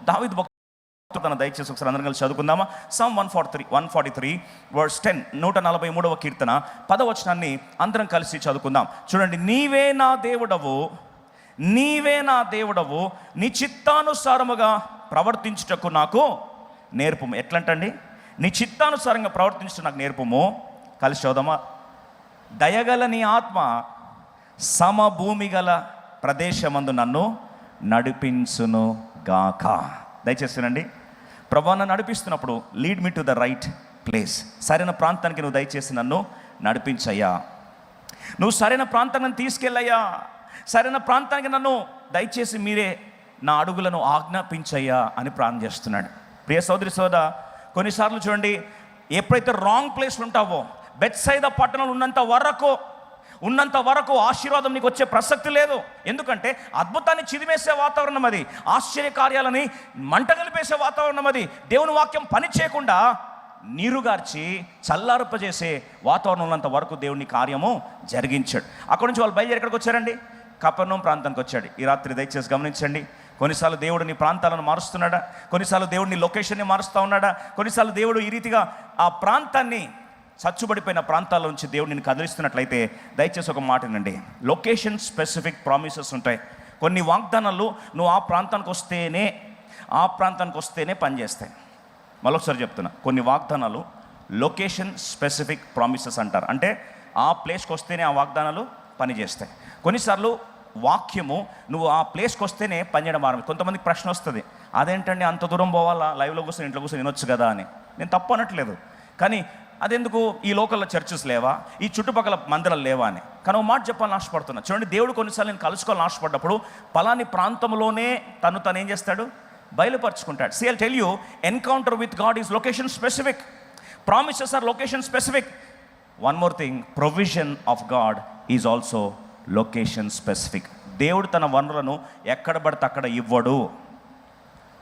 దావీదు భక్తుడు తన దయచేసి ఒకసారి అందరం కలిసి చదువుకుందామా? Psalm 143 verse 10, 143వ కీర్తన 10వ వచనాన్ని అందరం కలిసి చదువుకుందాం. చూడండి, నీవే నా దేవుడవు, నీవే నా దేవుడవు, నీ చిత్తానుసారముగా ప్రవర్తించుటకు నాకు నేర్పుము. ఎట్లంటండి? నీ చిత్తానుసారంగా ప్రవర్తించడం నాకు నేర్పుము. కలిసి చదువుదామా? దయగల నీ ఆత్మ సమభూమి గల ప్రదేశమందు నన్ను నడిపించును గాక. దయచేస్తానండి, ప్రభువా నన్ను నడిపిస్తున్నప్పుడు lead me to the right place. సరైన ప్రాంతానికి నువ్వు దయచేసి నన్ను నడిపించయ్యా. నువ్వు సరైన ప్రాంతాన్ని తీసుకెళ్ళయ్యా. సరైన ప్రాంతానికి నన్ను దయచేసి మీరే నా అడుగులను ఆజ్ఞాపించయ్యా అని ప్రార్థన చేస్తున్నాడు. ప్రియ సోదరి సోదరా, కొన్నిసార్లు చూడండి, ఎప్పుడైతే రాంగ్ ప్లేస్లో ఉంటావో, బెత్సైదా పట్టణంలో ఉన్నంత వరకు ఆశీర్వాదం నీకు వచ్చే ప్రసక్తి లేదు. ఎందుకంటే అద్భుతాన్ని చిదిమేసే వాతావరణం అది, ఆశ్చర్యకార్యాలని మంటగలిపేసే వాతావరణం అది. దేవుని వాక్యం పని చేయకుండా నీరుగార్చి చల్లారపజేసే వాతావరణం ఉన్నంత వరకు దేవుని కార్యము జరిగించాడు. అక్కడి నుంచి వాళ్ళు బయలుదేరి ఎక్కడికి వచ్చారండి? కపెర్నహూము ప్రాంతానికి వచ్చాడు. ఈ రాత్రి దయచేసి గమనించండి, కొన్నిసార్లు దేవుడు నీ ప్రాంతాలను మారుస్తున్నాడా, కొన్నిసార్లు దేవుడు నీ లొకేషన్ని మారుస్తూ ఉన్నాడా, కొన్నిసార్లు దేవుడు ఈ రీతిగా ఆ ప్రాంతాన్ని, చచ్చుబడిపోయిన ప్రాంతాల నుంచి దేవుడు నేను కదిలిస్తున్నట్లయితే దయచేసి ఒక మాట వినండి. లొకేషన్ స్పెసిఫిక్ ప్రామిసెస్ ఉంటాయి. కొన్ని వాగ్దానాలు నువ్వు ఆ ప్రాంతానికి వస్తేనే పనిచేస్తాయి. మరొకసారి చెప్తున్నా, కొన్ని వాగ్దానాలు లొకేషన్ స్పెసిఫిక్ ప్రామిసెస్ అంటారు. అంటే ఆ ప్లేస్కి వస్తేనే ఆ వాగ్దానాలు పనిచేస్తాయి. కొన్నిసార్లు వాక్యము నువ్వు ఆ ప్లేస్కి వస్తేనే పనిచేయడం ఆరంభం. కొంతమందికి ప్రశ్న వస్తుంది, అదేంటండి అంత దూరం పోవాలా, లైవ్లో కూర్చొని ఇంట్లో కూర్చొని వినొచ్చు కదా అని. నేను తప్పు అనట్లేదు, కానీ అదెందుకు ఈ లోకల్లో చర్చెస్ లేవా, ఈ చుట్టుపక్కల మందిరాలు లేవా అని. కానీ ఒక మాట చెప్పాలని ఆశపడుతున్నా. చూడండి, దేవుడు కొన్నిసార్లు నేను కలుసుకోవాలని ఆశపడ్డప్పుడు పలాని ప్రాంతంలోనే తను ఏం చేస్తాడు? బయలుపరుచుకుంటాడు. See, I'll tell you, encounter with God is location specific. Promises are location specific. One more thing, provision of God is also location specific. దేవుడు తన వనరులను ఎక్కడ పడితే అక్కడ ఇవ్వడు.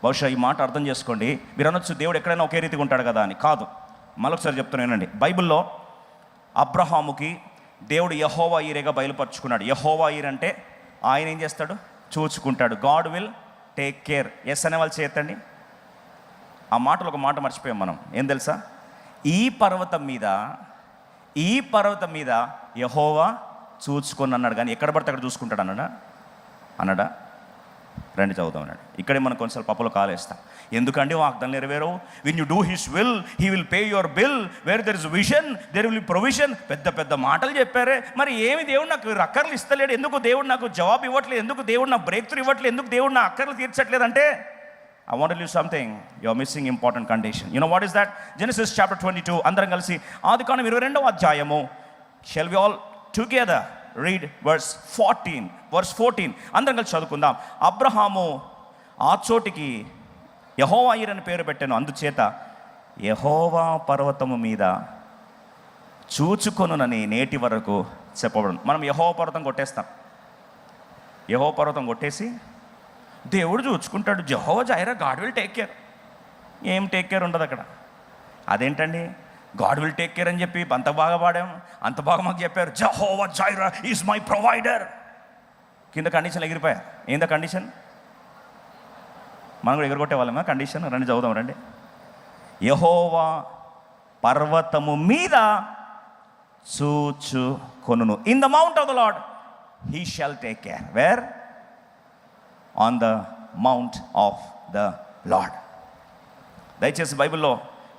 బహుశా ఈ మాట అర్థం చేసుకోండి. మీరు అనొచ్చు, దేవుడు ఎక్కడైనా ఒకే రీతిగా ఉంటాడు కదా అని. కాదు, మరొకసారి చెప్తున్నానండి. బైబిల్లో అబ్రహాముకి దేవుడు యెహోవా ఈరేగా బయలుపరుచుకున్నాడు. యెహోవా ఈర్ అంటే ఆయన ఏం చేస్తాడు? చూచుకుంటాడు. God will take care. Yes అనే వాళ్ళు చేతండి. ఆ మాటలో ఒక మాట మర్చిపోయాం మనం. ఏం తెలుసా? ఈ పర్వతం మీద యెహోవా చూచుకొని అన్నాడు. కానీ ఎక్కడ పడితే అక్కడ చూసుకుంటాడు అన్నాడా? రండి చదువుతాం అన్నాడు. ఇక్కడే మనం కొన్నిసార్లు పప్పులో కాలేస్తాం. ఎందుకంటే వాగ్దానం నెరవేరవు. When you do his will he will pay your bill. Where there is vision there will be provision. పెద్ద పెద్ద మాటలు చెప్పారే, మరి ఏమి దేవుడు నాకు అక్కర్లు ఇస్తలేడు? ఎందుకు దేవుడు నాకు జవాబు ఇవ్వట్లేదు? ఎందుకు దేవుడు నా బ్రేక్ త్రూ ఇవ్వట్లేదు? ఎందుకు దేవుడు నా అక్కర్లు తీర్చట్లేదు? అంటే I want to tell you something. You are missing important condition. You know what is that? Genesis chapter 22. అందరం కలిసి ఆదికాండం 22వ అధ్యాయము. Shall we all together read verse 14? అందరం కలిసి చదువుకుందాం. అబ్రహాము ఆ చోటికి యెహోవా ఈర్ అని పేరు పెట్టాను. అందుచేత యెహోవా పర్వతము మీద చూచుకొనునని నేటి వరకు చెప్పబడను. మనం యెహోవా పర్వతం కొట్టేస్తాం. యెహోవా పర్వతం కొట్టేసి దేవుడు చూచుకుంటాడు. Jehovah Jireh, God will take care. ఏం టేక్ కేర్ ఉండదు అక్కడ. అదేంటండి గాడ్ విల్ టేక్ కేర్ అని చెప్పి అంత బాగా పాడాము, అంత బాగా మాకు చెప్పారు. Jehovah Jaira is my provider. కింద కండిషన్ ఎగిరిపోయారు. ఏందా కండిషన్? మనం కూడా ఎగరగొట్టే వాళ్ళమా కండిషన్? రండి చదువుదాం రండి. యెహోవా పర్వతము మీద చూచుకొనును. In the mount of the Lord he shall take care. Where? On the mount of the Lord. దయచేసి బైబిల్లో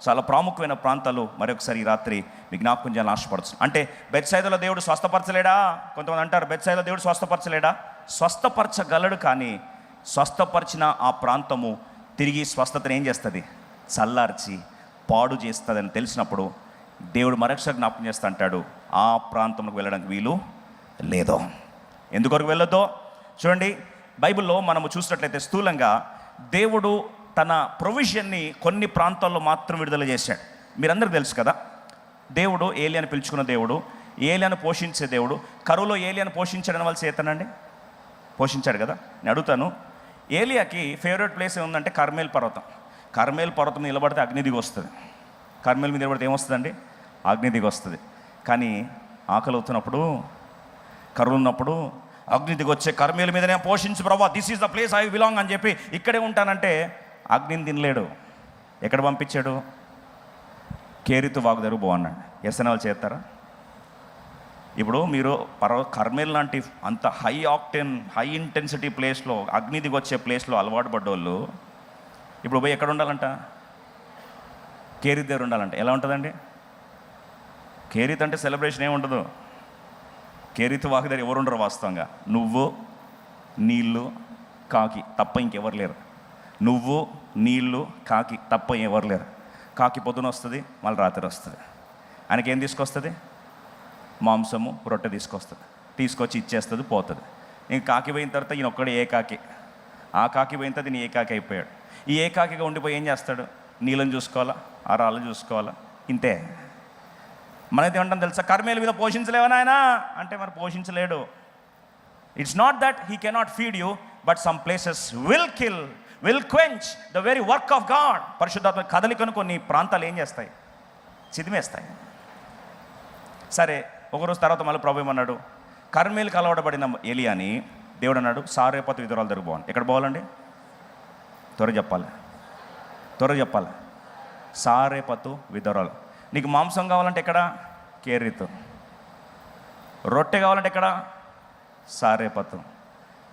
చాలా ప్రాముఖ్యమైన ప్రాంతాలు మరొకసారి ఈ రాత్రి మీ జ్ఞాపకం చేయాలని ఆశపడచ్చు. అంటే బెత్సైదాలో దేవుడు స్వస్థపరచలేడా? కొంతమంది అంటారు బెత్సైదాలో దేవుడు స్వస్థపరచలేడా? స్వస్థపరచగలడు, కానీ స్వస్థపరిచిన ఆ ప్రాంతము తిరిగి స్వస్థతను ఏం చేస్తుంది? చల్లార్చి పాడు చేస్తుందని తెలిసినప్పుడు దేవుడు మరొకసారి జ్ఞాపకం చేస్తా అంటాడు, ఆ ప్రాంతంలోకి వెళ్ళడానికి వీలు లేదో. ఎందుకొరకు వెళ్ళొద్దో చూడండి. బైబిల్లో మనము చూసినట్లయితే స్థూలంగా దేవుడు తన ప్రొవిజన్ని కొన్ని ప్రాంతాల్లో మాత్రం విడుదల చేశాడు. మీరందరికీ తెలుసు కదా, దేవుడు ఏలియాను పిలుచుకున్న దేవుడు, ఏలియాను పోషించే దేవుడు. కరువులో ఏలియాను పోషించాడని వాళ్ళు చేతనండి, పోషించాడు కదా. నేను అడుగుతాను, ఏలియాకి ఫేవరెట్ ప్లేస్ ఏముందంటే కర్మేల్ పర్వతం. కర్మేల్ పర్వతం నిలబడితే అగ్ని దిగి వస్తుంది. కర్మేల్ మీద నిలబడితే ఏమొస్తుందండి? అగ్ని దిగి వస్తుంది. కానీ ఆకలి అవుతున్నప్పుడు, కరువు ఉన్నప్పుడు అగ్ని దిగి వచ్చే కర్మేల మీదనే పోషించు ప్రభా, this is the place I belong అని చెప్పి ఇక్కడే ఉంటానంటే అగ్నిని తినలేడు. ఎక్కడ పంపించాడు? కేరితు వాగు దగ్గర బాగున్నాడు. ఎస్ఎన్ఎల్ చేస్తారా? ఇప్పుడు మీరు కర్మేల్ లాంటి అంత హై ఆక్టెన్ హై ఇంటెన్సిటీ ప్లేస్లో, అగ్ని దిగి వచ్చే ప్లేస్లో అలవాటు పడ్డోళ్ళు ఇప్పుడు పోయి ఎక్కడ ఉండాలంట? కేరిత్ దగ్గర ఉండాలంట. ఎలా ఉంటుందండి? కేరిత్ అంటే సెలబ్రేషన్ ఏమి ఉండదు. కేరితు వాగు దగ్గర ఎవరు ఉండరు వాస్తవంగా. నువ్వు, నీళ్ళు, కాకి తప్ప ఇంకెవరు లేరు. నువ్వు, నీళ్ళు, కాకి తప్ప ఎవరు లేరు. కాకి పొద్దున వస్తుంది, మళ్ళీ రాత్రి వస్తుంది. ఆయనకి ఏం తీసుకొస్తుంది? మాంసము, రొట్టె తీసుకొస్తుంది. తీసుకొచ్చి ఇచ్చేస్తుంది, పోతుంది. ఇంక కాకి పోయిన తర్వాత ఈయన ఒక్కడే ఏకాకి. ఆ కాకి పోయిన తర్వాత ఈయన ఏకాకి అయిపోయాడు. ఈ ఏకాకిగా ఉండిపోయి ఏం చేస్తాడు? నీళ్ళని చూసుకోవాలా, ఆ రాళ్ళని చూసుకోవాలా, ఇంతే. మనైతే ఏమంటాం తెలుసా? కర్మేల మీద పోషించలేవా ఆయన అంటే మరి పోషించలేడు. It's not that he cannot feed you, but some places will quench the very work of God. పరిశుద్ధాత్మ కదలికను కొన్ని ప్రాంతాలు ఏం చేస్తాయి? చిదిమేస్తాయి. సరే, ఒకరోజు తర్వాత మళ్ళీ ప్రభు ఏమన్నాడు? కర్మేలుకి అలవాటపడిన ఏలియాని దేవుడు అన్నాడు, సారేపతు విధురాలు దగ్గర పోవాలి. ఎక్కడ పోవాలండి? త్వరగా చెప్పాలి. సారేపతు విధురాలు. నీకు మాంసం కావాలంటే ఎక్కడ? కేరితు. రొట్టె కావాలంటే ఎక్కడ? సారేపతు.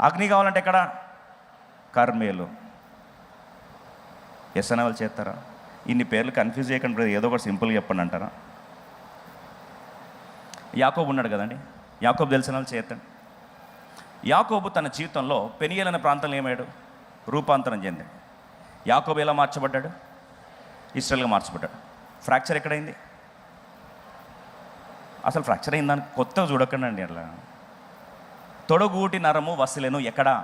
అగ్ని కావాలంటే ఎక్కడ? కర్మేలు. ఎస్ఎన్ఎల్ చేస్తారా? ఇన్ని పేర్లు కన్ఫ్యూజ్ చేయకుండా ఏదో ఒకటి సింపుల్గా చెప్పండి అంటారా? యాకోబు ఉన్నాడు కదండి. యాకోబు తెలిసిన వాళ్ళు చేస్తాడు. యాకోబు తన జీవితంలో పెనియేల్ అనే ప్రాంతంలో ఏమయ్యాడు? రూపాంతరం చెందాడు. యాకోబు ఎలా మార్చబడ్డాడు? ఇశ్రాయేల్గా మార్చబడ్డాడు. ఫ్రాక్చర్ ఎక్కడైంది? అసలు ఫ్రాక్చర్ అయిందని కొత్తగా చూడకండి అండి. అట్లా తొడగూటి నరము వసిలేను ఎక్కడా?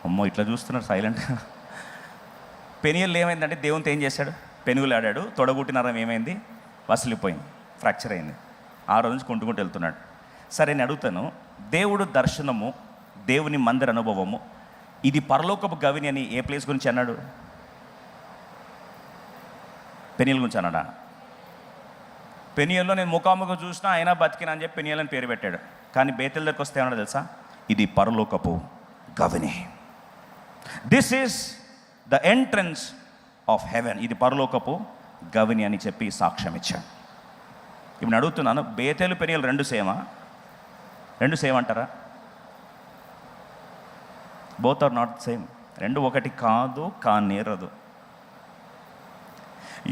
అమ్మో, ఇట్లా చూస్తున్నారు సైలెంట్. పెనియల్ ఏమైందంటే దేవునితో ఏం చేశాడు? పెనుగులాడాడు. తొడగూటి నరం ఏమైంది? వసిలిపోయింది, ఫ్రాక్చర్ అయింది. ఆ రోజు నుంచి కొంటుకుంటూ వెళ్తున్నాడు. సరే, నేను అడుగుతాను, దేవుడు దర్శనము, దేవుని మందిర అనుభవము, ఇది పరలోకపు గవిని అని ఏ ప్లేస్ గురించి అన్నాడు? పెనియల్ గురించి అన్నాడా? పెనియల్లో నేను ముఖాముఖం చూసినా అయినా బతికినా అని చెప్పి పెనియల్ అని పేరు పెట్టాడు. కానీ బేతెల్ దగ్గరికి వస్తే ఏమన్నా తెలుసా? ఇది పరలోకపు గవిని. This is the entrance of heaven. ఇది పరలోకపు గవిని అని చెప్పి సాక్ష్యం ఇచ్చాడు. ఇప్పుడు అడుగుతున్నాను, బేతేలు పెనియల్ రెండు సేమ్ అంటారా? Both are not same. రెండు ఒకటి కాదు, కానేరదు.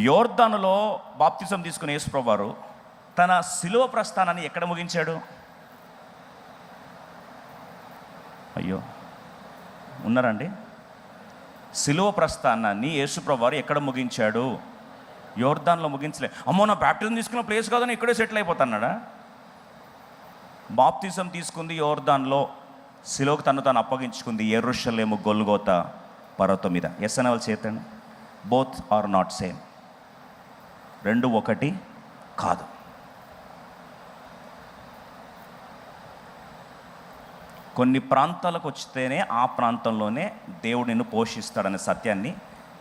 యోర్దానులో బాప్తిజం తీసుకున్న యేసుప్రభువు వారు తన శిలువ ప్రస్థానాన్ని ఎక్కడ ముగించాడు? అయ్యో, ఉన్నారండి? శిలువ ప్రస్థానాన్ని యేసుప్రభువు వారు ఎక్కడ ముగించాడు? యోర్దాన్లో ముగించలే. అమ్మో, నా బాప్తిజం తీసుకున్న ప్లేస్ కాదని ఇక్కడే సెటిల్ అయిపోతున్నాడా? బాప్తిజం తీసుకుంది యోర్దాన్లో, శిలువకు తను తాను అప్పగించుకుంది యెరూషలేము గొల్గోతా పర్వతం మీద. ఎస్ఎన్ఎల్ చేతండి. Both are not same. రెండు ఒకటి కాదు. కొన్ని ప్రాంతాలకు వచ్చితేనే ఆ ప్రాంతంలోనే దేవుడు నిన్ను పోషిస్తాడనే సత్యాన్ని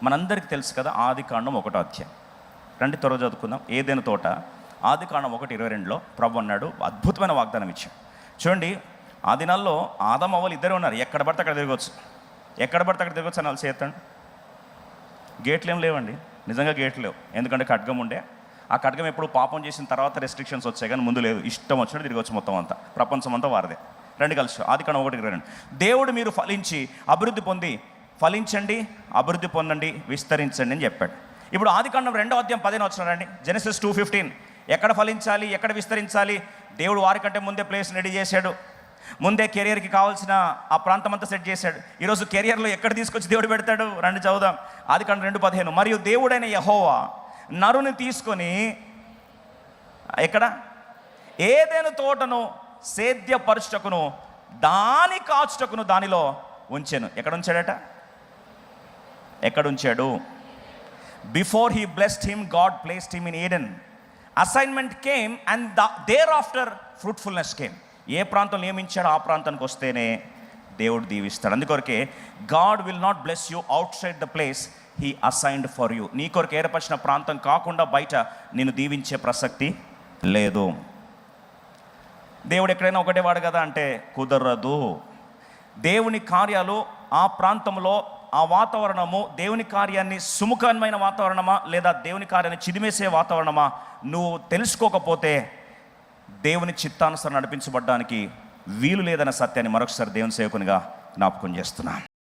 మనందరికీ తెలుసు కదా. ఆదికాండం 1వ అధ్యాయం రండి త్వరగా చదువుకుందాం. ఏదైనా తోట ఆదికాండం 1:22 ప్రభు అన్నాడు, అద్భుతమైన వాగ్దానం ఇచ్చాడు. చూడండి, ఆ దినాల్లో ఆదాము అవ్వలు ఇద్దరే ఉన్నారు. ఎక్కడ పడితే అక్కడ తిరగవచ్చు అని వాళ్ళు చేస్తాడు. గేట్లు ఏం లేవండి, నిజంగా గేట్లు లేవు. ఎందుకంటే ఖడ్గం ఉండే. ఆ ఖడ్గం ఎప్పుడు పాపం చేసిన తర్వాత రెస్ట్రిక్షన్స్ వచ్చాయి, కానీ ముందు లేదు. ఇష్టం వచ్చినట్టు తిరగవచ్చు. మొత్తం అంతా ప్రపంచం అంతా వారిదే. రండి కలిసి ఆదికాండం 1:22. దేవుడు మీరు ఫలించి అభివృద్ధి పొంది, ఫలించండి, అభివృద్ధి పొందండి, విస్తరించండి అని చెప్పాడు. ఇప్పుడు ఆదికాండం 2వ అధ్యాయం 15 వచ్చిన రండి. జెనసిస్ 2:15. ఎక్కడ ఫలించాలి, ఎక్కడ విస్తరించాలి? దేవుడు వారికంటే ముందే ప్లేస్ రెడీ చేశాడు. ముందే కెరియర్కి కావాల్సిన ఆ ప్రాంతం అంతా సెట్ చేశాడు. ఈరోజు కెరియర్లో ఎక్కడ తీసుకొచ్చి దేవుడు పెడతాడు? రండి చదువుదాం. ఆదికాండం 2:15. మరియు దేవుడైన యెహోవా నరుని తీసుకొని ఎక్కడ? ఏదైనా తోటను సేద్యపరచుటకును దాని కాచుటకును దానిలో ఉంచాను. ఎక్కడ ఉంచాడు? Before he blessed him, God placed him in Eden. Assignment came and there after fruitfulness came. ఏ ప్రాంతం నియమించాడో ఆ ప్రాంతానికి వస్తేనే దేవుడు దీవిస్తాడు. అందుకొరకే God will not bless you outside the place he assigned for you. నీ కొరకు ఏర్పరిచిన ప్రాంతం కాకుండా బయట నిన్ను దీవించే ప్రసక్తి లేదు. దేవుడు ఎక్కడైనా ఒకటే వాడు కదా అంటే కుదరదు. దేవుని కార్యాలు ఆ ప్రాంతంలో ఆ వాతావరణము దేవుని కార్యాన్ని సుముఖమైన వాతావరణమా లేదా దేవుని కార్యాన్ని చిదిమేసే వాతావరణమా నువ్వు తెలుసుకోకపోతే దేవుని చిత్తానుసారం నడిపించబడ్డానికి వీలు లేదన్న సత్యాన్ని మరొకసారి దేవుని సేవకునిగా జ్ఞాపకం చేస్తున్నాను.